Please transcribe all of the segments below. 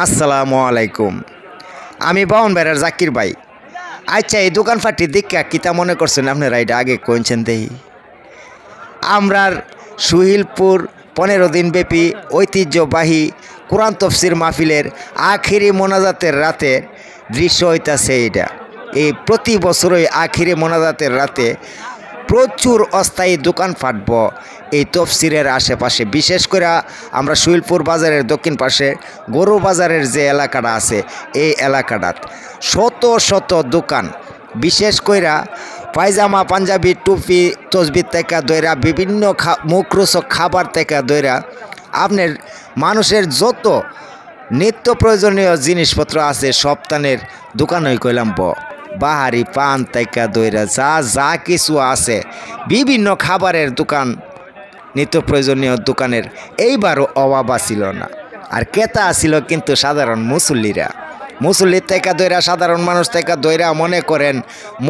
আসসালামু আলাইকুম। আমি বাউন বেড়ার জাকির ভাই। আচ্ছা, এই দোকানপাটটি দেখা কিতা মনে করছেন আপনারা? এটা আগে কইছেন দেই। আমরার সুহিলপুর 15 দিন ব্যাপী ঐতিহ্যবাহী কোরআন তফসির মাহফিলের আখিরি মোনাজাতের রাতে দৃশ্য হইতাছে এইটা। এই প্রতি বছরই আখিরি মোনাজাতের রাতে প্রচুর অস্থায়ী দোকান ফাটব এই তফসিরের আশেপাশে। বিশেষ করে আমরা সুহিলপুর বাজারের দক্ষিণ পাশে গরু বাজারের যে এলাকাটা আছে, এই এলাকাটাত শত শত দোকান, বিশেষ কইরা পায়জামা, পাঞ্জাবি, টুপি, তসবির থেকে দইরা বিভিন্ন মুখরোচক খাবার থেকে দইরা আপনার মানুষের যত নিত্য প্রয়োজনীয় জিনিসপত্র আছে সপ্তাহের দোকান হয়ে কইলাম বাহারি পান থেকে দইরা যা যা কিছু আছে বিভিন্ন খাবারের দোকান, নিত্য প্রয়োজনীয় দোকানের এইবারও অভাব ছিল না। আর ক্রেতা ছিল কিন্তু সাধারণ মুসল্লির থেকে দইরা, সাধারণ মানুষ থেকে দইরা, মনে করেন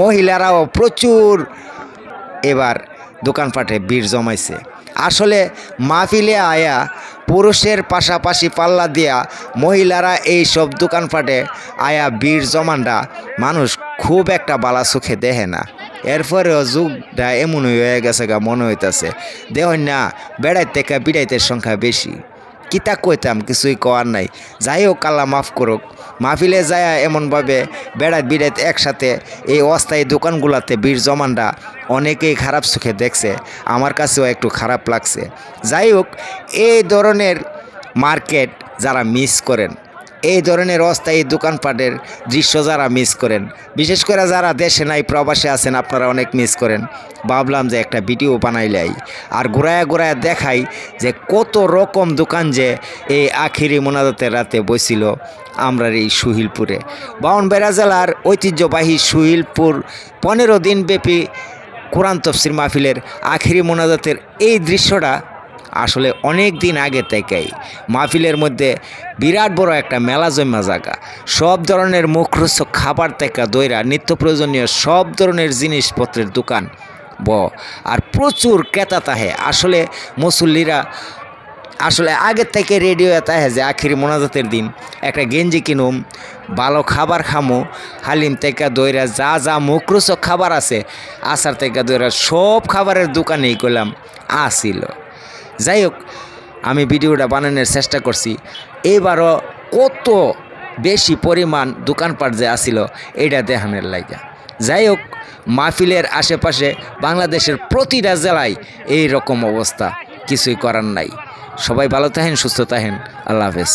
মহিলারাও প্রচুর এবার দোকানপাটে ভিড় জমাইছে। আসলে মাহফিলে আয়া পুরুষের পাশাপাশি পাল্লা দিয়া মহিলারা এই সব দোকানপাটে আয়া ভিড় জমানটা মানুষ খুব একটা বালা চোখে দেখে না। এরপরেও যুগটা এমন হয়ে গেছে গা, মনে হইতেছে দেখুন না বেড়াইতে থেকে বিড়াইতের সংখ্যা বেশি। কিতা কইতাম, কিছুই কওয়ার নাই। যাই হোক, আল্লাহ মাফ করুক। মাহফিলে যায় এমনভাবে বিড়াইতে একসাথে এই অস্থায়ী দোকানগুলোতে ভিড় জমানটা অনেকেই খারাপ চোখে দেখছে, আমার কাছেও একটু খারাপ লাগছে। যাই হোক, এই ধরনের মার্কেট যারা মিস করেন, এই ধরনের অস্থায়ী দোকানপাটের দৃশ্য যারা মিস করেন, বিশেষ করে যারা দেশে নাই প্রবাসে আছেন, আপনারা অনেক মিস করেন। ভাবলাম যে একটা ভিডিও বানাইলাই আর ঘোরায়া দেখাই যে কত রকম দোকান যে এই আখিরি মোনাজাতের রাতে বসছিল আমরা এই সুহিলপুরে। ব্রাহ্মণবাড়িয়া জেলার ঐতিহ্যবাহী সুহিলপুর 15 দিন ব্যাপী কোরআন তফসির মাহফিলের আখিরি মোনাজাতের এই দৃশ্যটা আসলে অনেক দিন আগে থেকেই মাহফিলের মধ্যে বিরাট বড় একটা মেলা জমা জায়গা। সব ধরনের মুখরোচক খাবার থেকে দইরা নিত্য প্রয়োজনীয় সব ধরনের জিনিসপত্রের দোকান আর প্রচুর ক্রেতা তাহে। আসলে মুসল্লিরা আসলে আগের থেকে রেডিও তাহে যে আখিরি মোনাজাতের দিন একটা গেঞ্জি কিনুম, ভালো খাবার খামো, হালিম থেকে দইরা যা যা মুখরোচক খাবার আছে আচার থেকে দইরা সব খাবারের দোকানেই করলাম আসিল। যাই হোক, আমি ভিডিওটা বানানোর চেষ্টা করছি। এবারও কত বেশি পরিমাণ দোকানপাট যে আসিল এইটা দেখানোর লাগা। যাই হোক, মাহফিলের আশেপাশে বাংলাদেশের প্রতিটা জেলায় এই রকম অবস্থা, কিছুই করার নাই। সবাই ভালো থাকেন, সুস্থ থাকেন। আল্লাহ হাফেজ।